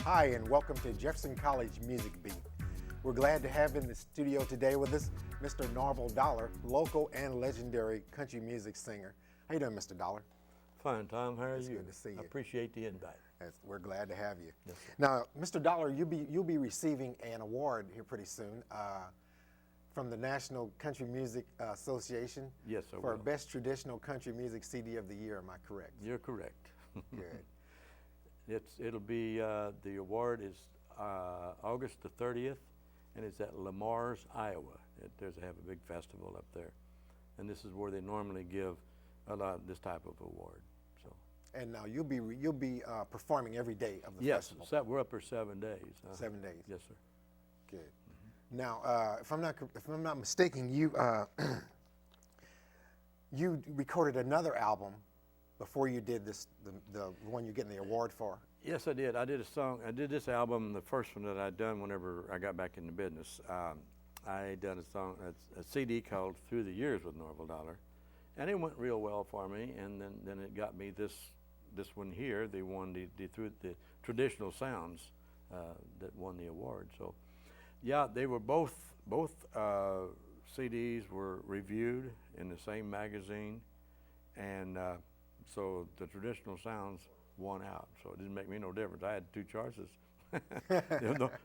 Hi, and welcome to Jefferson College Music Beat. We're glad to have in the studio today with us Mr. Norville Dollar, local and legendary country music singer. How you doing, Mr. Dollar? Fine, Tom. How are you? Good to see you. I appreciate the invite. We're glad to have you. Yes, sir. Now, Mr. Dollar, you'll be receiving an award here pretty soon from the National Country Music Association. Yes, I for will. Best Traditional Country Music CD of the Year. Am I correct? You're correct. Good. It'll be the award is August the 30th, and it's at Lamar's, Iowa. They have a big festival up there, and this is where they normally give a lot of this type of award. So. And now you'll be performing every day of the festival. Yes, we're up for 7 days. 7 days. Yes, sir. Good. Mm-hmm. Now, if I'm not mistaken, you you recorded another album before you did this, the one you're getting the award for. Yes, I did. I did a song. I did this album, the first one that I'd done whenever I got back in the business. I done a song, a CD called "Through the Years" with Norville Dollar, and it went real well for me. And then it got me this one here. They won the traditional sounds that won the award. So, yeah, they were both CDs were reviewed in the same magazine, and so the traditional sounds won out. So it didn't make me no difference. I had two choices.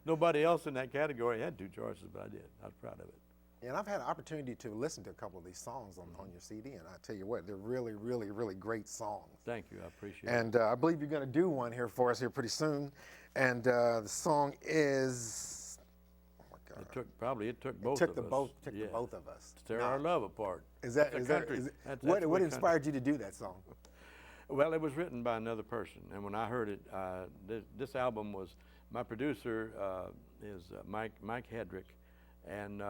Nobody else in that category had two choices, but I did. I was proud of it. And I've had an opportunity to listen to a couple of these songs on your CD, and I tell you what, they're really, really, really great songs. Thank you. I appreciate it. And I believe you're going to do one here for us here pretty soon. And the song is, oh my God. It took both of us. Took the both of us. To tear our love apart. What inspired you to do that song? Well, it was written by another person, and when I heard it, this album was, my producer is Mike Hedrick, and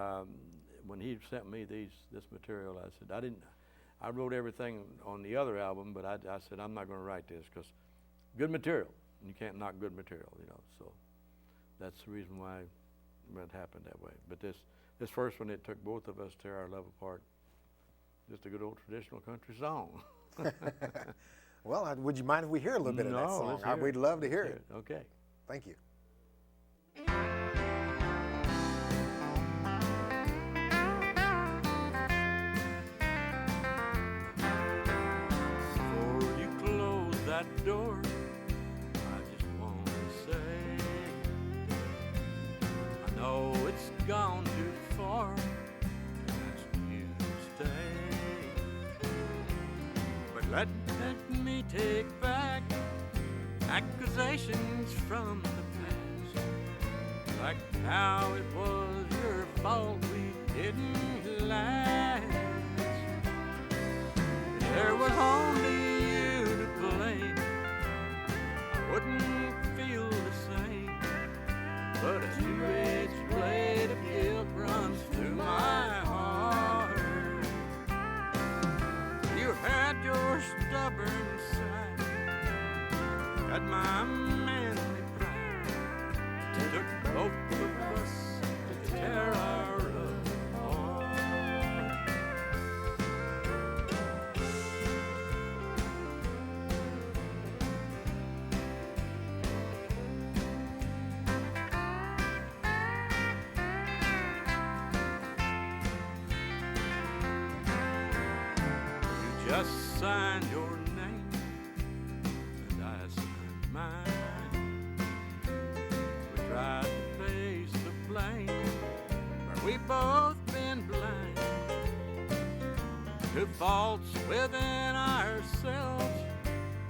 when he sent me this material, I said, I wrote everything on the other album, but I said, I'm not going to write this because good material, and you can't knock good material, you know, so that's the reason why it happened that way. But this first one, it took both of us to tear our love apart. Just a good old traditional country song. Well, would you mind if we hear a little bit of that song? We'd love to hear it. Okay. Thank you. Before you close that door, I just want to say, I know it's gone too far, and that's you to stay. But let me take back accusations from the past, like how it was your fault we didn't last. There was only you to blame, I wouldn't feel the same, but a two-edged blade of guilt runs through my heart. You had your stubborn side, had my manly pride, took both of us to tear our love apart. You just signed your name, and I signed mine. We tried to face the blame, but we both been blind to faults within ourselves,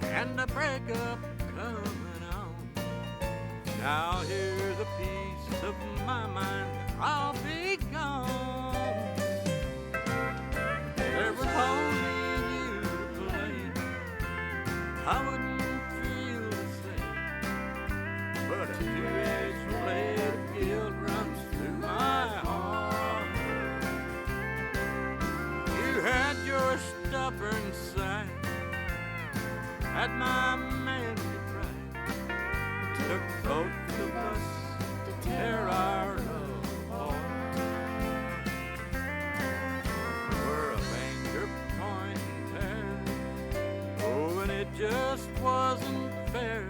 and the breakup coming on. Now here's a piece of my mind, I'll be gone. There was only you to blame, I wouldn't feel the same, but a two-edged blade of guilt runs through my heart. You had your stubborn side, had my manly pride, took both of us to tear our love apart. We're a finger pointing tear, oh, and it just wasn't fair.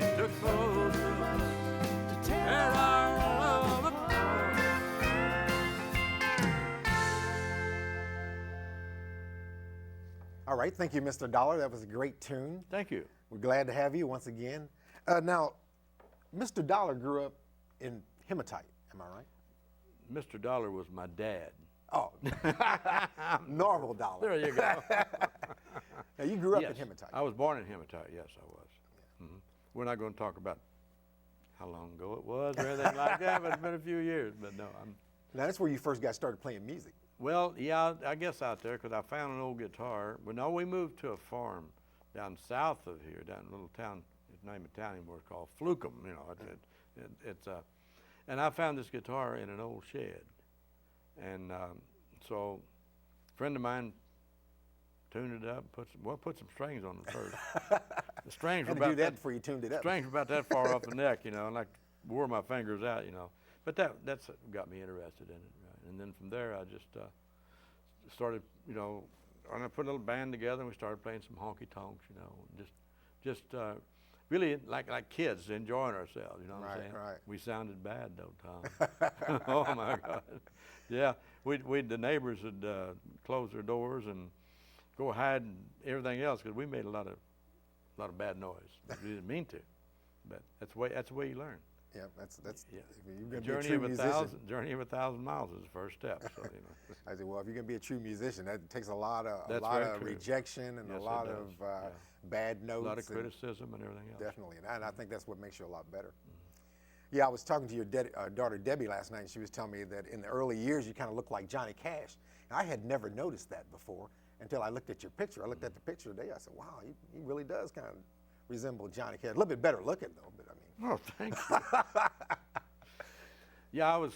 It took both of us to tear our love apart. All right, thank you, Mr. Dollar. That was a great tune. Thank you. We're glad to have you once again. Now, Mr. Dollar grew up in Hematite, am I right? Mr. Dollar was my dad. Oh, Norville Dollar. There you go. Now, you grew up Yes, in Hematite. I was born in Hematite, yes, I was. Mhm. We're not going to talk about how long ago it was or anything like that, but it's been a few years. But no, Now, that's where you first got started playing music. well, yeah, I guess out there, because I found an old guitar. But no, we moved to a farm down south of here, down in a little town, it's not even a town anymore, it's called Flukem, you know. And I found this guitar in an old shed. And so a friend of mine tuned it up, put some strings on it first. The strings were Had to about do that before you tuned it up. strings were about that far off the neck, you know, and I wore my fingers out, you know. But that's what got me interested in it, right? And then from there, I just started, you know, and I put a little band together, and we started playing some honky tonks, you know, just really like kids enjoying ourselves, you know what I'm saying? Right. We sounded bad though, Tom. Oh my God. Yeah, the neighbors would close their doors and go hide and everything else because we made a lot of bad noise. We didn't mean to, but that's the way you learn. Yeah, that's. Yeah. If you're gonna Journey be a of true a musician. journey of 1,000 miles is the first step. So, you know. I said, well, if you're gonna be a true musician, that takes a lot of That's very true. rejection and Yes, a it lot does. of Yeah. bad notes. A lot of and criticism and everything else. Definitely, and I think that's what makes you a lot better. Yeah, I was talking to your daughter Debbie last night, and she was telling me that in the early years you kind of looked like Johnny Cash. And I had never noticed that before until I looked at your picture. I looked at the picture today. I said, wow, he really does kind of resemble Johnny Cash. A little bit better looking though, but I mean. Oh, thank you. Yeah, I was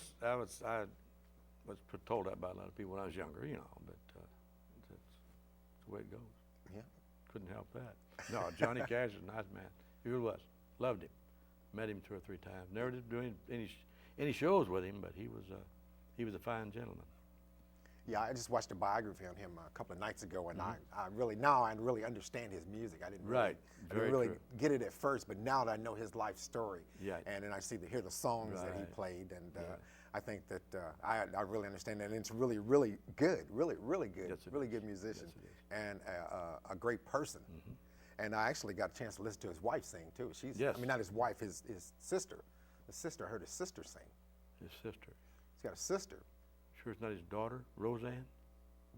told that by a lot of people when I was younger, you know, but that's the way it goes. Yeah. Couldn't help that. No, Johnny Cash is a nice man. He really was. Loved him. Met him 2 or 3 times. Never did do any shows with him, but he was a fine gentleman. Yeah, I just watched a biography on him a couple of nights ago, and I really understand his music. I didn't Right. I didn't Very really true. get it at first, but now that I know his life story, Yeah. and then I hear the songs that he Right. played, and Right. I think that I really understand that, and it's really good, really good, Yes, it really is. good musician, Yes, it is. and a great person. And I actually got a chance to listen to his wife sing too. Yes. I mean, not his wife, his sister. I heard his sister sing. His sister. He's got a sister, Sure it's not his daughter, Roseanne?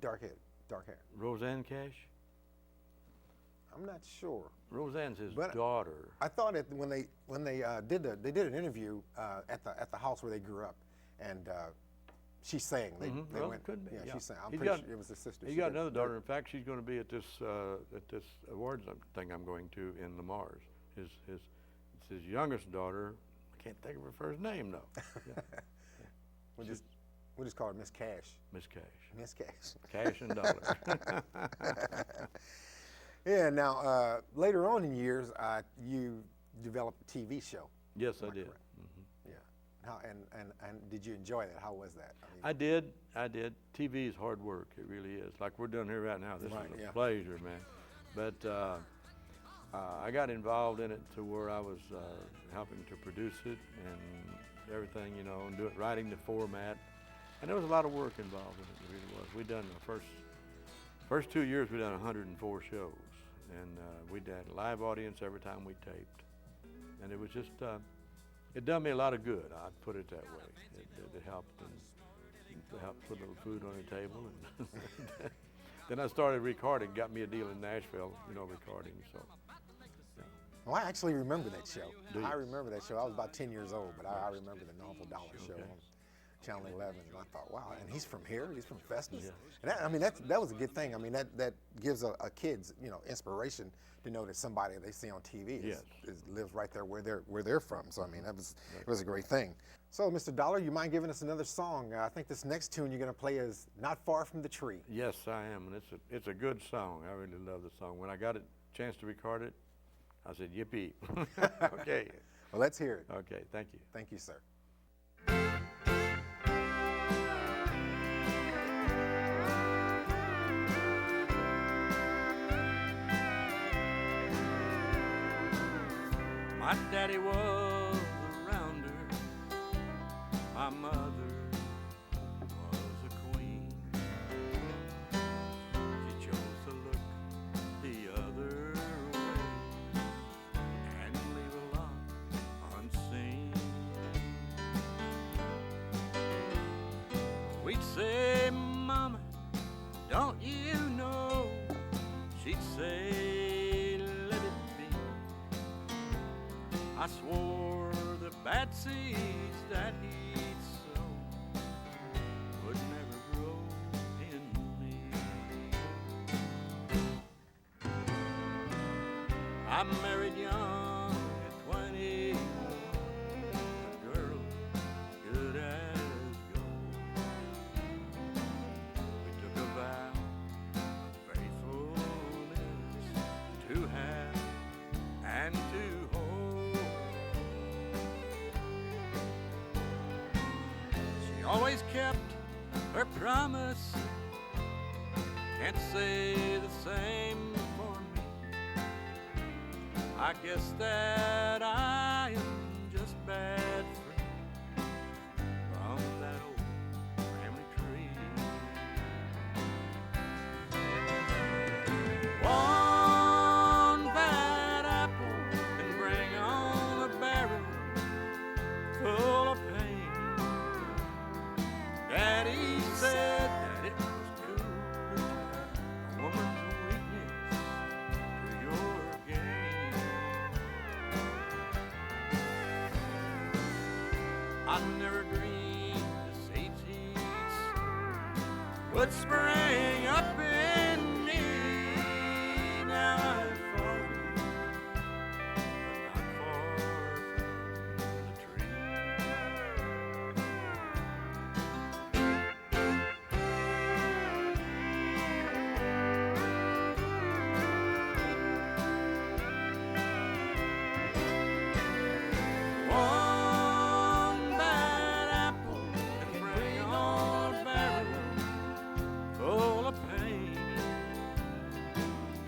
dark hair. Roseanne Cash? I'm not sure. Roseanne's his But- daughter. I thought that when they did an interview at the house where they grew up, and she sang. They Well, went. could be. Yeah, she sang. I'm He's pretty got- sure it was the sister. He She got did another very- daughter. In fact, she's going to be at this awards thing I'm going to in Lamar's. It's his youngest daughter. I can't think of her first name though. Yeah. We'll just call her Miss Cash. Miss Cash. Miss Cash. Cash and dollar. Yeah. Now, later on in years, you developed a TV show. Yes, I Am I did. correct? Yeah. How and did you enjoy that? How was that? I mean, I did. TV is hard work. It really is. Like we're doing here right now. This Right, is a yeah. pleasure, man. But I got involved in it to where I was helping to produce it and everything, you know, and writing the format. And there was a lot of work involved in it. It really was. We done the first 2 years. We done 104 shows, and we had a live audience every time we taped. And it was just it done me a lot of good. I'd put it that way. It helped, and it helped put a little food on the table. And then I started recording. Got me a deal in Nashville, you know, recording. So. well, I actually remember that show. Do you? I remember that show. I was about 10 years old, but I remember the Norville Dollar show Okay. on Channel 11. And I thought, wow, and he's from here. He's from Festus. Yeah. And that, I mean, that was a good thing. I mean, that gives a kids, you know, inspiration to know that somebody they see on TV Yes. lives right there where they're from. So I mean, it was a great thing. So, Mr. Dollar, you mind giving us another song? I think this next tune you're going to play is "Not Far from the Tree." Yes, I am, and it's a good song. I really love the song. When I got a chance to record it, I said, "Yippee!" Okay. Well, let's hear it. Okay. Thank you. Thank you, sir. My daddy was a rounder, my mother was a queen. She chose to look the other way and leave a lot unseen. We'd say, Mama, don't you know? She'd say, let it be. I swore the bad seeds that he'd sown would never grow in me. I married young at 21, a girl good as gold. We took a vow of faithfulness to have and to hold. She always kept her promise. Can't say the same for me. I guess that I am just bad friend from that old family tree. One bad apple can bring on a barrel full of pain. Daddy said that it was cool to turn a woman's weakness to your gain. I never dreamed the seeds he'd sown would spring up in me. Now I've fallen, but not far from the tree. One bad apple can bring on a barrel full of pain.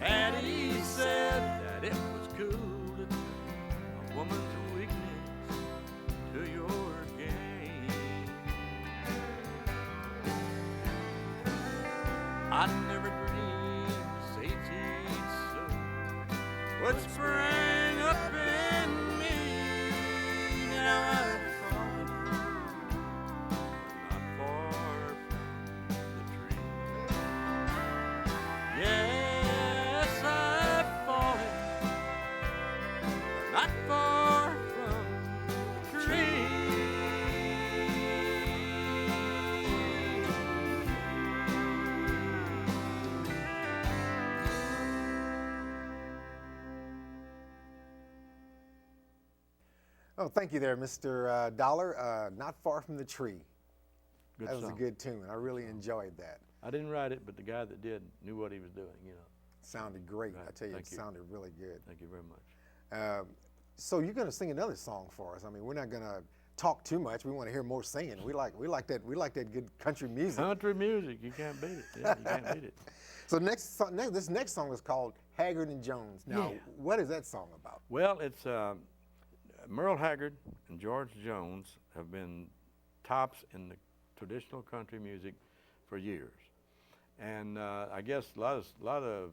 Daddy said that it was cool to turn a woman's weakness to your gain. I never dreamed the seeds he'd sow would spring up in me. Now I've fallen, not far from the tree. Yes, I've fallen, not far from the tree. Oh, thank you there, Mr. Dollar. Not Far from the Tree. Good That was song. a good tune. I really enjoyed that. I didn't write it, but the guy that did knew what he was doing, you know. Sounded great. Right. I tell you, Thank it you. sounded really good. Thank you very much. So you're going to sing another song for us. I mean, we're not going to talk too much. We want to hear more singing. We like that good country music. Country music, you can't beat it. Yeah, you can't beat it. So this next song is called Haggard and Jones. Now, Yeah. what is that song about? Well, it's Merle Haggard and George Jones have been tops in the traditional country music for years, and I guess a lot of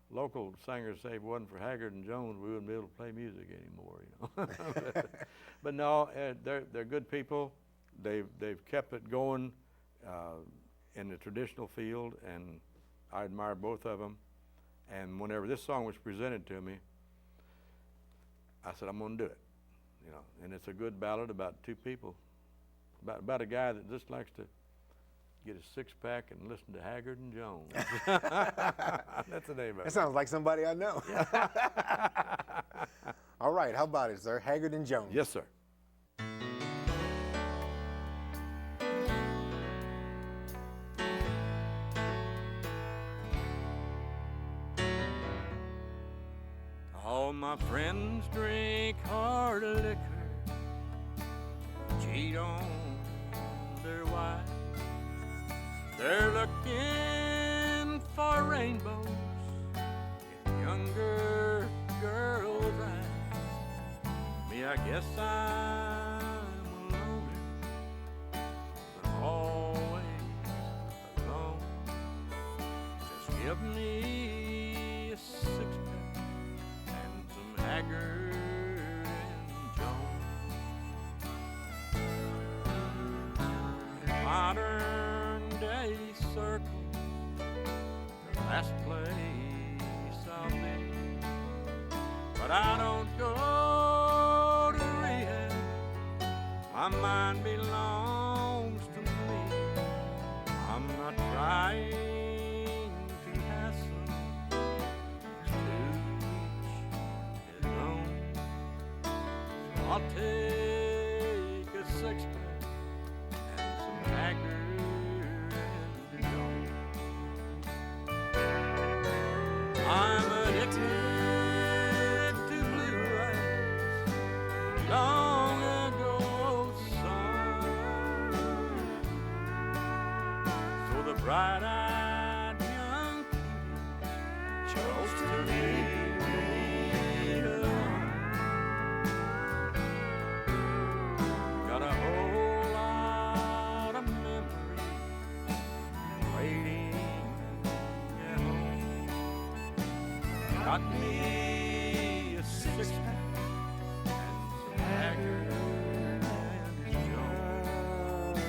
local singers say if it wasn't for Haggard and Jones, we wouldn't be able to play music anymore, you know. But no, they're good people. They've kept it going in the traditional field, and I admire both of them. And whenever this song was presented to me, I said, I'm going to do it, you know. And it's a good ballad about two people, about a guy that just likes to get a six-pack and listen to Haggard and Jones. That's the name of it. That sounds like somebody I know. All right, how about it, sir? Haggard and Jones. Yes, sir. All my friends drink hard liquor, cheat on their wife. They're looking for rainbows in younger girls' eyes. Yes, I'm lonely, but always alone. Just give me a six-pack and some Haggard and Jones. Modern day circle, the last place I'll be. But I don't go to rehab, my mind belongs to me. I'm not trying to hassle, to each his own. So I'll take a six-pack and some Haggard and Jones. I'm addicted to blue eyes, long ago song. So the bright-eyed young cutie chose to leave me alone. Got a whole lot of memories waiting at home. Got me a six-pack and some Haggard and Jones.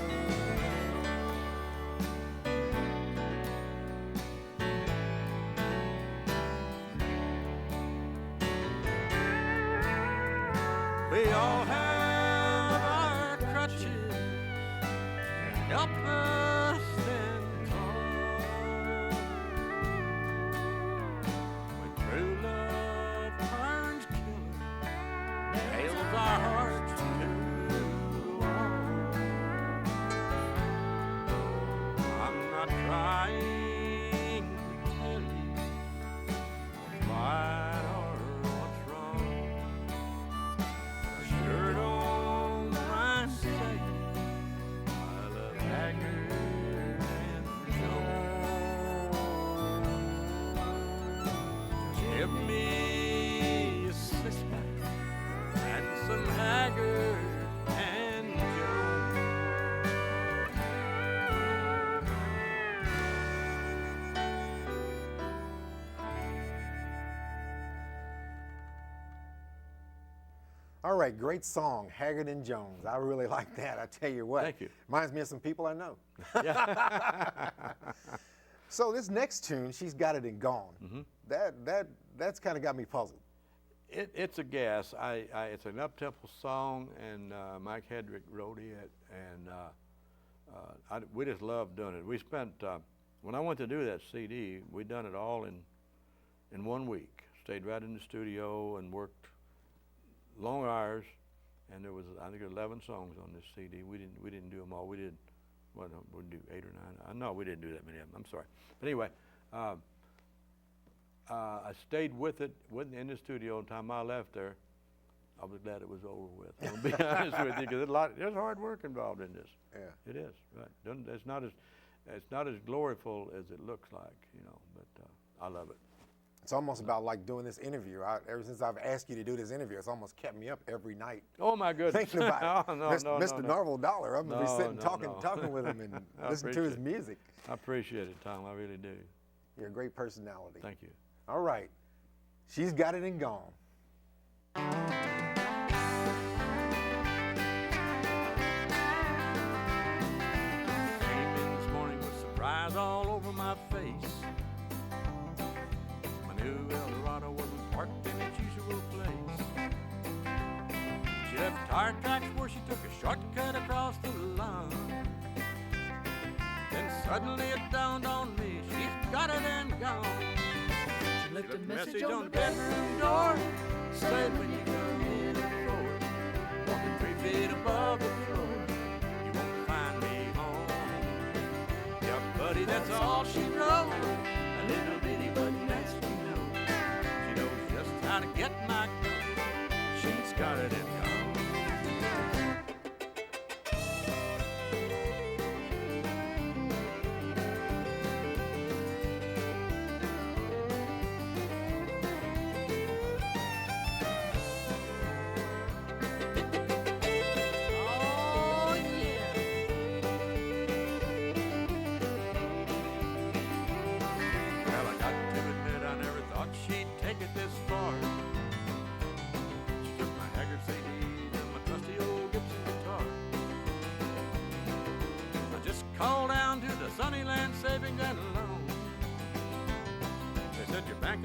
We all have our crutches that help us stand tall. When true love turns killer, nails our hearts to the wall. I'm not trying to tell you what's right or what's wrong. I sure don't mind saying I love Haggard and Jones. Just give me a six-pack and some Haggard and Jones. All right, great song, Haggard and Jones. I really like that. I tell you what. Thank you. Reminds me of some people I know. Yeah. So this next tune, She's Got It and Gone. That's kind of got me puzzled. It's a guess. It's an up-tempo song, and Mike Hedrick wrote it, and we just love doing it. We spent, when I went to do that CD, we done it all in 1 week. Stayed right in the studio and worked long hours, and there was, I think, 11 songs on this CD. We didn't do them all. We did, what, we'd do 8 or 9. No, we didn't do that many of them. I'm sorry. But anyway, I stayed with it in the studio. The time I left there, I was glad it was over with. I'll be honest with you, because there's hard work involved in this. Yeah. It is, right. It's not as gloriful as it looks like, you know. But I love it. It's almost about like doing this interview. Ever since I've asked you to do this interview, it's almost kept me up every night. Oh my goodness! Thinking about no, Mr. Norville Dollar. I'm gonna be sitting talking with him and listening to his music. I appreciate it, Tom. I really do. You're a great personality. Thank you. All right, She's Got It and Gone. Came in this morning with surprise all over my face. My new Eldorado wasn't parked in its usual place. She left tire tracks where she took a shortcut across the lawn. Then suddenly it dawned on me, she's got it and gone. She left a message on the bedroom door, said when you come in the door, walking 3 feet above the floor, you won't find me home. Yeah, buddy, that's all she wrote. A little bitty button that she knows. She knows just how to get my coat. She's got it and gone.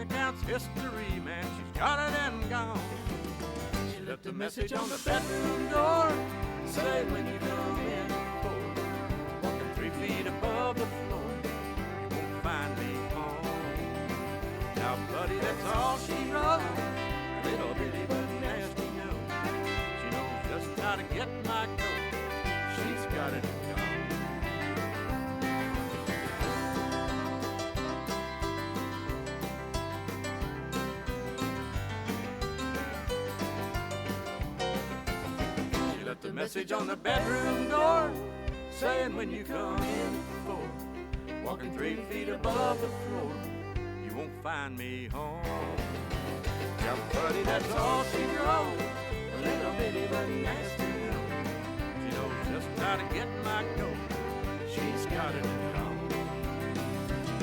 account's history, man, she's got it and gone. She left a message on the bedroom door, saying when you come in for, walking 3 feet above the floor, you won't find me home. Now, buddy, that's all she wrote, a little bitty but nasty note. She knows just how to get my coat, she's got it and gone. The message on the bedroom door, saying when you come in for, walking 3 feet above the floor, you won't find me home. Yeah, buddy, that's all she wrote, a little bitty but nasty note. She knows just how to get my coat, she's got it gone.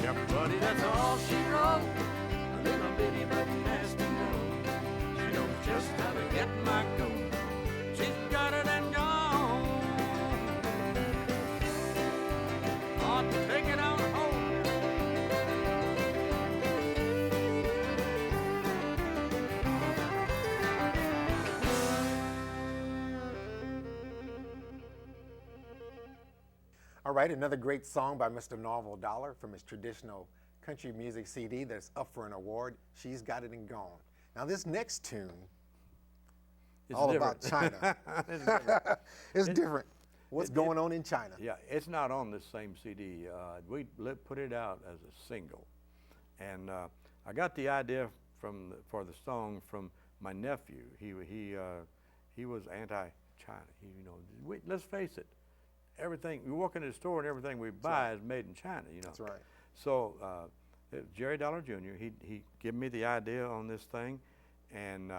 Yeah, buddy, that's all she wrote, a little bitty but nasty note. She knows just how to get my coat, she's got it and gone. Ought to take it on home. All right, another great song by Mr. Norville Dollar from his traditional country music CD that's up for an award, She's Got It and Gone. Now this next tune, It's all different. about China. It's different. It's different. What's going on in China? Yeah, it's not on this same CD. We put it out as a single, and I got the idea for the song from my nephew. He was anti-China. Let's face it, everything we walk into the store and everything we buy is made in China. That's right. So Jerry Dollar Jr. He gave me the idea on this thing, and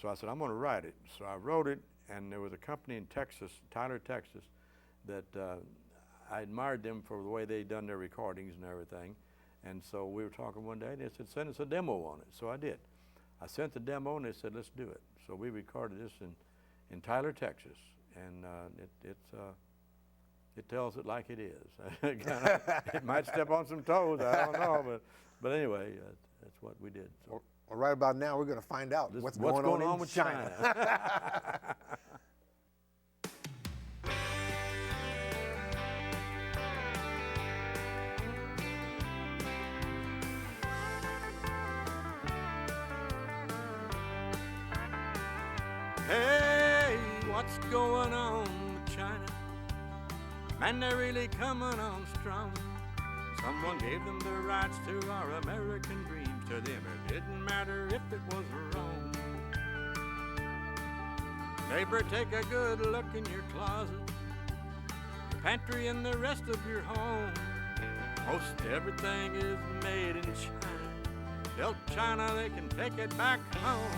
so I said, I'm going to write it. So I wrote it, and there was a company in Texas, Tyler, Texas, that I admired them for the way they'd done their recordings and everything. And so we were talking one day, and they said, send us a demo on it. So I did. I sent the demo, and they said, let's do it. So we recorded this in Tyler, Texas, and it tells it like it is. It might step on some toes, I don't know, but anyway, that's what we did. So. Well, right about now, we're going to find out what's going on in with China. Hey, what's going on with China? Man, they're really coming on strong. Someone gave them the rights to our American dreams. To them it didn't matter if it was wrong. Neighbor, take a good look in your closet, your pantry, and the rest of your home. Most everything is made in China. Tell China they can take it back home.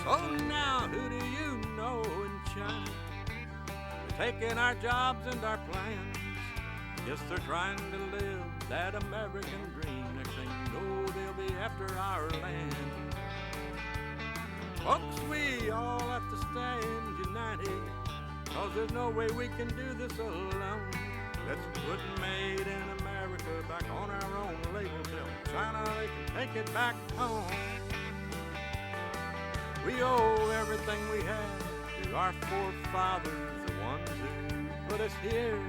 So now, who do you know in China? They're taking our jobs and our plans. Yes, they're trying to live that American dream. Next thing you know, they'll be after our land. Folks, we all have to stand united, 'cause there's no way we can do this alone. Let's put Made in America back on our own label. Tell China they can take it back home. We owe everything we have to our forefathers, the ones who put us here.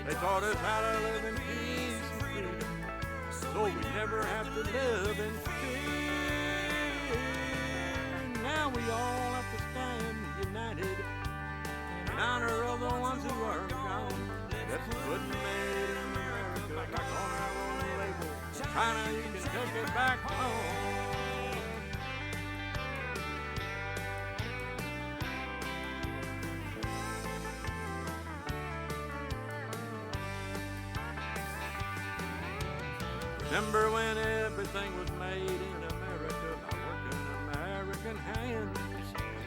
They taught us how to live in peace and freedom, so we never have to live in fear. Now we all have to stand united in honor of the ones who are gone. Let's put Made in America back on our own label. China, you can take it back home. Remember when everything was made in America by working American hands?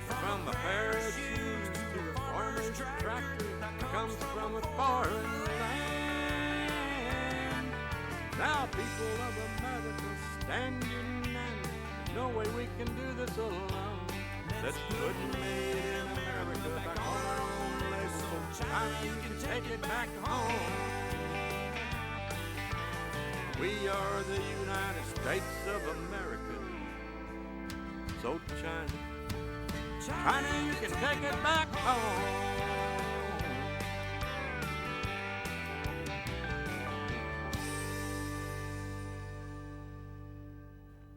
From a pair of shoes to a farmer's tractor that comes from a foreign land. Now people of America stand united. There's no way we can do this alone. Let's put Made in America back on our own label. So China, you can take it back home. We are the United States of America. So China, China, you can take it back home.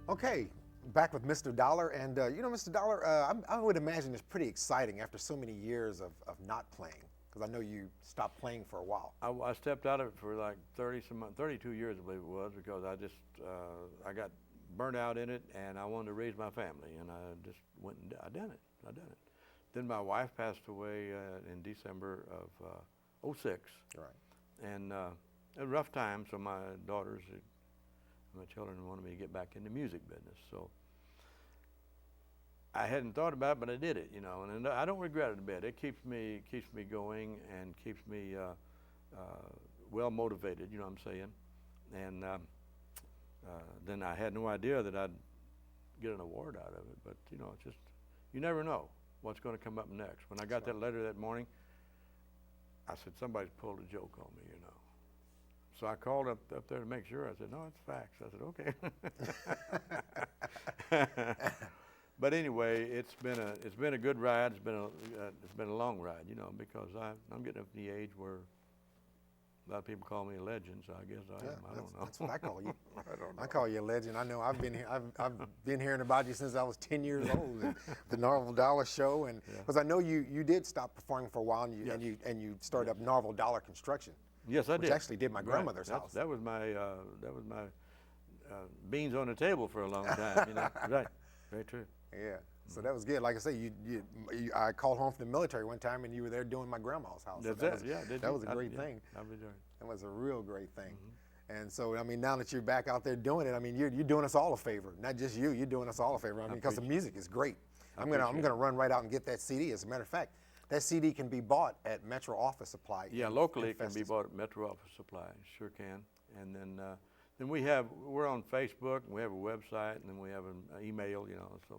Okay, back with Mr. Dollar, and you know, Mr. Dollar, I would imagine it's pretty exciting after so many years of not playing, because I know you stopped playing for a while. I stepped out of it for like 32 years, I believe it was, because I just, I got burnt out in it, and I wanted to raise my family, and I just went and I done it. Then my wife passed away in December of '06. Right. And a rough time, so my daughters, my children wanted me to get back in the music business. So I hadn't thought about it, but I did it, you know, and I don't regret it a bit. It keeps me going and keeps me well motivated, you know what I'm saying? And then I had no idea that I'd get an award out of it, but you know, it's just, you never know what's going to come up next. When I got that letter that morning, I said, somebody's pulled a joke on me, you know. So I called up there to make sure. I said, no, it's facts. I said, okay. But anyway, it's been a good ride. It's been a long ride, you know, because I'm getting up to the age where a lot of people call me a legend. So I guess I am. I don't know. That's what I call you. I don't know. I call you a legend. I know. I've been hearing about you since I was 10 years old. And the Norville Dollar show, and because I know you did stop performing for a while, and you started up Norville Dollar Construction. Yes, I did. Which actually did my grandmother's house. That was my beans on the table for a long time. You know, right? Very true. Yeah. So that was good. Like I say, I called home from the military one time, and you were there doing my grandma's house. That's so that was a great thing. I'll be doing. That was a real great thing. And so, I mean, now that you're back out there doing it, I mean, you're doing us all a favor. Not just you. You're doing us all a favor. I mean, because the music is great. I'm gonna run right out and get that CD. As a matter of fact, that CD can be bought at Metro Office Supply. Yeah, locally it can be bought at Metro Office Supply. Sure can. And then we're on Facebook, and we have a website, and then we have an email. You know, so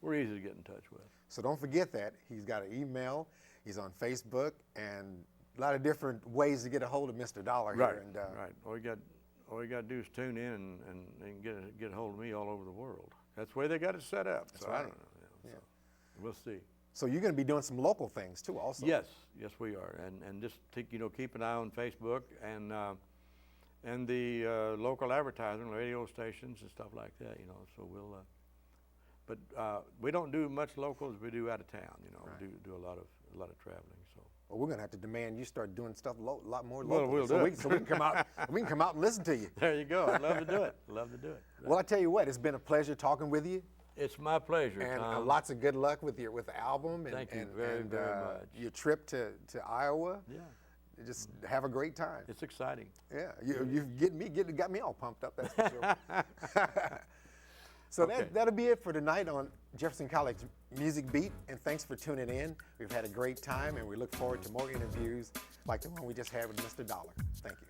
we're easy to get in touch with. So don't forget that he's got an email. He's on Facebook, and a lot of different ways to get a hold of Mr. Dollar right, here. And, right. All you got to do is tune in and get a hold of me all over the world. That's the way they got it set up. That's so right. I don't know. You know, so we'll see. So you're going to be doing some local things too, also. Yes, we are, and just keep an eye on Facebook and the local advertising, radio stations and stuff like that. You know, so we'll. But we don't do much locals. We do out of town. You know, right. We do a lot of traveling. So. Well, we're going to have to demand you start doing stuff a lot more local. Well, so we can come out. We can come out and listen to you. There you go. I'd love to do it. Love to do it. Well, I tell you what, it's been a pleasure talking with you. It's my pleasure, and Tom. Lots of good luck with the album. And, Thank you very much. Your trip to Iowa. Yeah. Just have a great time. It's exciting. Yeah, you've got me all pumped up. That's for sure. So okay. That'll be it for tonight on Jefferson College Music Beat. And thanks for tuning in. We've had a great time, and we look forward to more interviews like the one we just had with Mr. Dollar. Thank you.